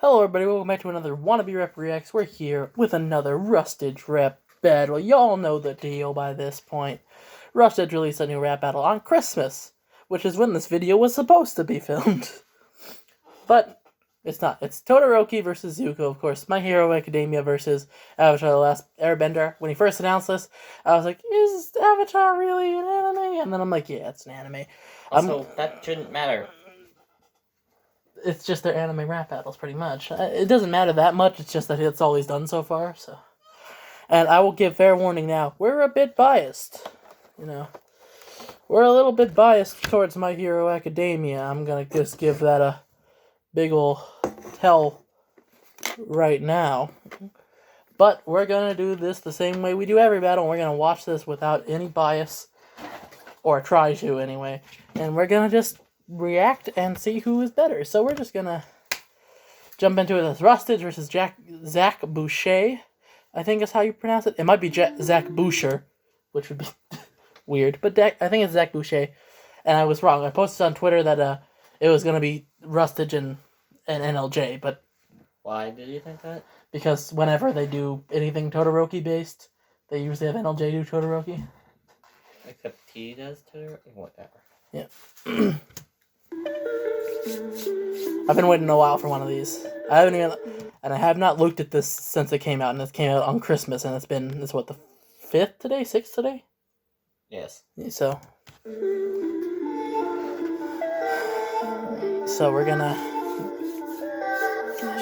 Hello everybody, welcome back to another Wannabe Rep Reacts. We're here with another Rustage rap battle. Y'all know the deal by this point. Rustage released a new rap battle on Christmas, which is when this video was supposed to be filmed. But it's not. It's Todoroki versus Zuko, of course. My Hero Academia versus Avatar The Last Airbender. When he first announced this, I was like, is Avatar really an anime? And then I'm like, yeah, it's an anime. Also, that shouldn't matter. It's just their anime rap battles, pretty much. It doesn't matter that much, it's just that it's all he's done so far, so. And I will give fair warning now, we're a bit biased, you know. We're a little bit biased towards My Hero Academia. I'm gonna just give that a big ol' tell right now. But we're gonna do this the same way we do every battle, and we're gonna watch this without any bias, or try to anyway, and we're gonna just react and see who is better. So we're just gonna jump into it as Rustage versus Zach Boucher. I think is how you pronounce it. It might be Zach Boucher, which would be weird, but I think it's Zach Boucher. And I was wrong. I posted on Twitter that it was gonna be Rustage and NLJ, but why did you think that? Because whenever they do anything Todoroki based, they usually have NLJ do Todoroki. Except T does Todoroki? Whatever. Yeah. I've been waiting a while for one of these. I have not looked at this since it came out, and it came out on Christmas, and it's what, the 5th today? 6th today? Yes. So we're gonna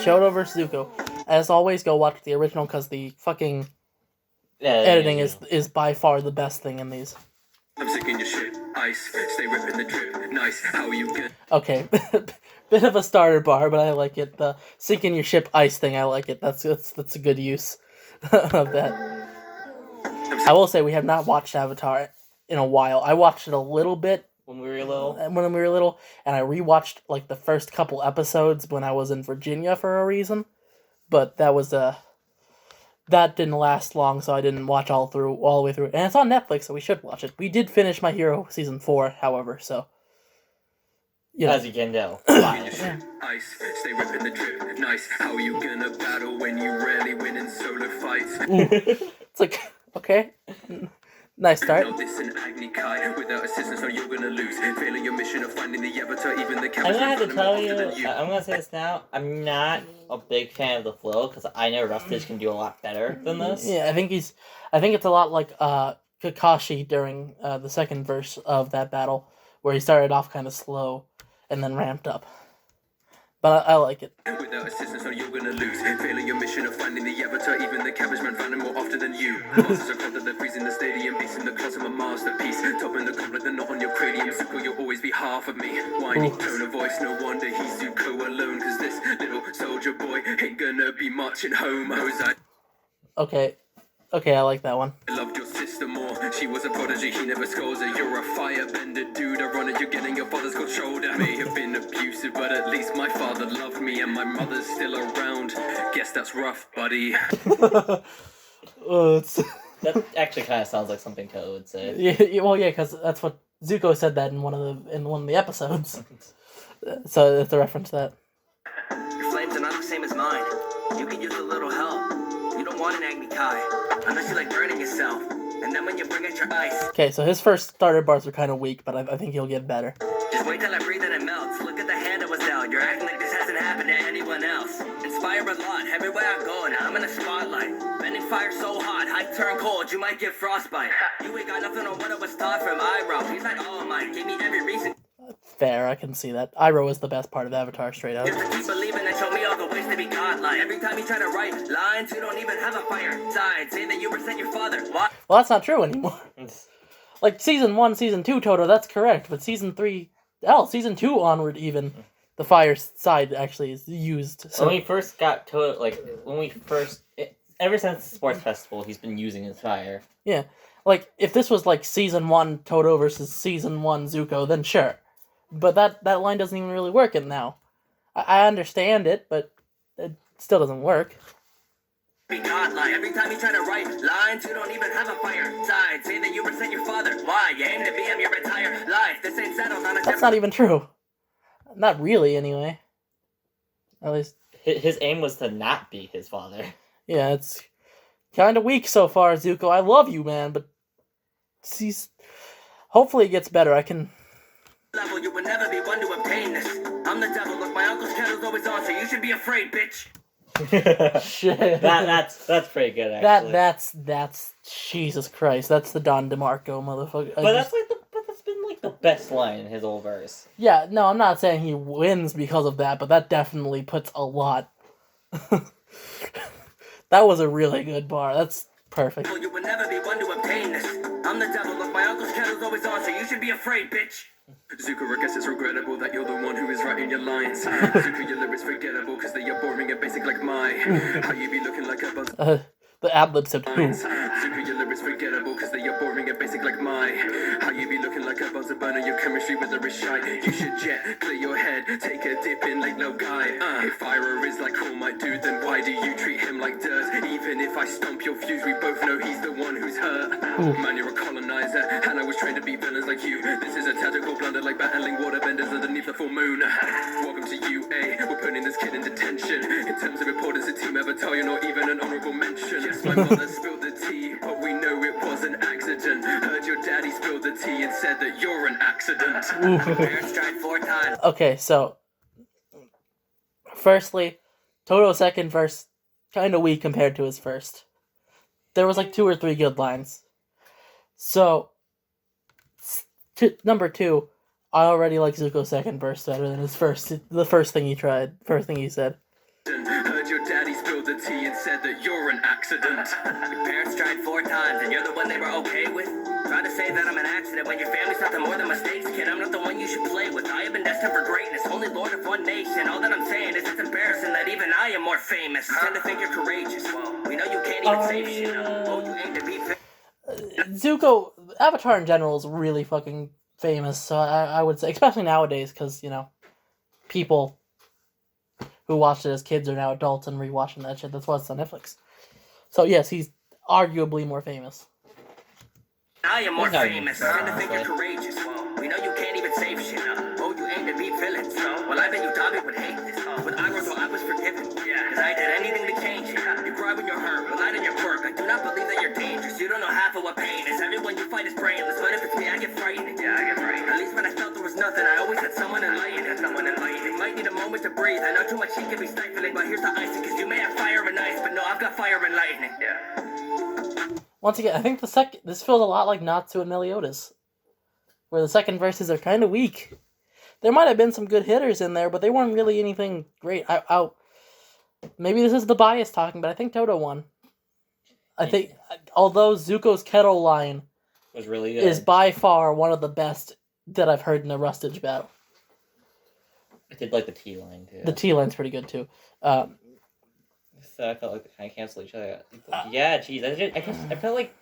Shoto versus Zuko. As always, go watch the original, because the fucking editing is by far the best thing in these. I'm sinking your ship, ice, stay ripping the drip, nice, how are you good? Okay, bit of a starter bar, but I like it. The sinking your ship ice thing, I like it. That's a good use of that. I will say we have not watched Avatar in a while. I watched it a little bit when we were little. and I rewatched like the first couple episodes when I was in Virginia for a reason, but that was that didn't last long, so I didn't watch all the way through. And it's on Netflix, so we should watch it. We did finish My Hero Season 4, however, so. You know. As you can tell. Yeah. Ice, stay ripping the drip, nice. How are you gonna battle when you rarely win in solo fights? It's like, okay. Nice start. Without assistance, no, you're gonna lose. Failing your mission of finding the avatar, even the I'm gonna have to tell you, I'm gonna say this now, I'm not a big fan of the flow, because I know Rustage can do a lot better than this. Yeah, I think it's a lot like Kakashi during the second verse of that battle, where he started off kind of slow and then ramped up. But I like it. Without assistance, no, you're gonna lose. Failing your mission of finding the avatar, even the cabbage man found him more often than you. Monsters are content, they're freezing the stadium, beast in the closet, a masterpiece. Topping the goblet, they're not on your cranium. Zuko, you'll always be half of me. Whiny tone of voice, no wonder he's Zuko alone. Cause this little soldier boy ain't gonna be marching home. Jose. Okay, I like that one. I loved your sister more. She was a prodigy, he never scores her. You're a firebender, dude. Ironic, you're getting your father's cold shoulder. May have been abusive, but at least my father loved me, and my mother's still around. Guess that's rough, buddy. That actually kind of sounds like something Ko would say. Yeah, well, yeah, because that's what Zuko said that in one of the episodes. So it's a reference to that. Your flames are not the same as mine. You can use a little help. You don't want an Agni Kai, unless you like burning yourself. And then when you bring out your ice. Okay, so his first starter bars are kind of weak, but I think he'll get better. Just wait till I breathe and it melts. Look at the hand that was dealt. You're acting like this hasn't happened to anyone else. Inspire a lot. Everywhere I go now, I'm in a spotlight. Bending fire so hot, I turn cold. You might get frostbite. You ain't got nothing on what I was taught from Iroh. He's like all of mine. Gave me every reason. Fair, I can see that. Iroh is the best part of Avatar, straight up. Just to keep believing and show me all the ways to be godlike. Every time you try to write lines, you don't even have a fire side. Say that you resent your father. What? Well, that's not true anymore. Like, Season 1, Season 2, Toto, that's correct. But Season 2 onward even, the fire side actually is used. So. When we first got Toto, ever since the sports festival, he's been using his fire. Yeah. Like, if this was like Season 1 Toto versus Season 1 Zuko, then sure. But that line doesn't even really work in now. I understand it, but it still doesn't work. Be godlike. Every time you try to write lines, you don't even have a fire side. Say that you resent your father. Why? You aim to be him your entire life. This ain't settled on a That's not even true. Not really, anyway. At least his aim was to not be his father. Yeah, it's kind of weak so far, Zuko. I love you, man, but he's... Hopefully it gets better. I can... Level, you would never be one to obtain this. I'm the devil, look, my uncle's kettle's always on, so you should be afraid, bitch. Shit. That's pretty good, actually. That's Jesus Christ. That's the Don DeMarco motherfucker. But that's been like the best line in his whole verse. Yeah, no, I'm not saying he wins because of that, but that definitely puts a lot. That was a really good bar. That's perfect. You would never be one to obtain this. I'm the devil, look, my uncle's kettle's always on, so you should be afraid, bitch. Zuko, I guess it's regrettable that you're the one who is writing your lines. Zuko, your lyrics forgettable because they are boring and basic like my. How you be looking like a buzz. The ad-lib said, Zuko, your lyrics forgettable because they are boring and basic like my. How you be looking like a buzzer burner, your chemistry with the shite. You should jet, clear your head, take a dip in Lake No Guy. If Ira is like all my dude, then why do you treat him like dirt? Even if I stomp your fuse, we both know he's the one who's hurt. Man, you're a colonizer, and I was trained to be villains like you. This is a tactical blunder like battling waterbenders underneath the full moon. Welcome to UA, we're putting this kid in detention. In terms of importance, a team avatar, you're not even an honorable mention. Yes, my mother spilled the tea, but we know it was an accident. Heard your daddy spilled the tea and said that you're an accident. Parents tried 4 times. Okay, so... Firstly, Toto's second verse, kind of weak compared to his first. There was like 2 or 3 good lines. So, number 2, I already like Zuko's second verse better than his first. The first thing he said. Heard your daddy spilled the tea and said that you're an accident. Your parents tried 4 times, and you're the one they were okay with? Try to say that I'm an accident when your family's nothing more than mistakes, kid. I'm not the one you should play with. I have been destined for greatness, only lord of one nation. All that I'm saying is it's embarrassing that even I am more famous. Tend to think you're courageous. We know you can't even save shit. Oh, you aim to be Zuko, Avatar in general is really fucking famous, so I would say, especially nowadays, because, you know, people who watched it as kids are now adults and rewatching that shit. That's why it's on Netflix. So yes, he's arguably more famous. I am more famous. Tend to think you're courageous. We know you can't even save shit. Oh, you aim to be villains. Well, I bet you Dobby would hate this. With Iroh, I was forgiven. Cause I did anything to change it. You cry when you're hurt, rely on your quirk. I do not believe that you're dangerous. You don't know half of what pain is. Everyone you fight is brainless. But if it's me, I get frightened. Yeah, I get frightened. At least when I felt there was nothing, I always had someone enlightened. You might need a moment to breathe. I know too much heat can be stifling, but here's the icing. Cause you may have fire and ice, but no, I've got fire and lightning. Yeah. Once again, I think this feels a lot like Natsu and Meliodas, where the second verses are kind of weak. There might have been some good hitters in there, but they weren't really anything great. Maybe this is the bias talking, but I think Toto won. I think, although Zuko's kettle line Was really good. is by far one of the best that I've heard in a Rustage battle. I did like the T line too. The T line's pretty good too. So I felt like they kind of cancel each other. Yeah, geez. I felt like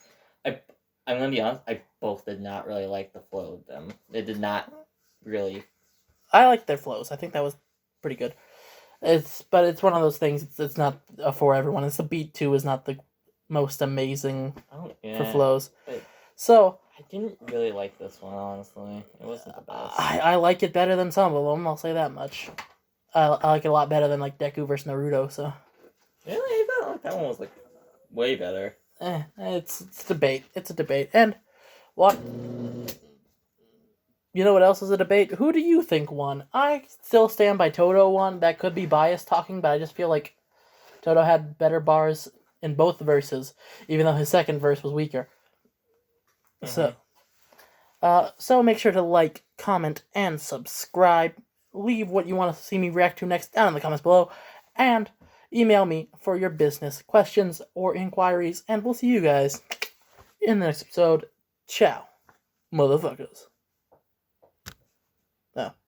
I'm gonna be honest. I both did not really like the flow of them. They did not really. I like their flows. I think that was pretty good. But it's one of those things. It's not for everyone. It's the beat too is not the most amazing for flows. So I didn't really like this one, honestly. It wasn't the best. I like it better than some of them. I'll say that much. I like it a lot better than like Deku versus Naruto. So Really, I felt like that one was like way better. It's debate. It's a debate. And what? You know what else is a debate? Who do you think won? I still stand by Toto won. That could be bias talking, but I just feel like Toto had better bars in both verses, even though his second verse was weaker. Mm-hmm. So make sure to like, comment, and subscribe. Leave what you want to see me react to next down in the comments below, and email me for your business questions or inquiries, and we'll see you guys in the next episode. Ciao, motherfuckers.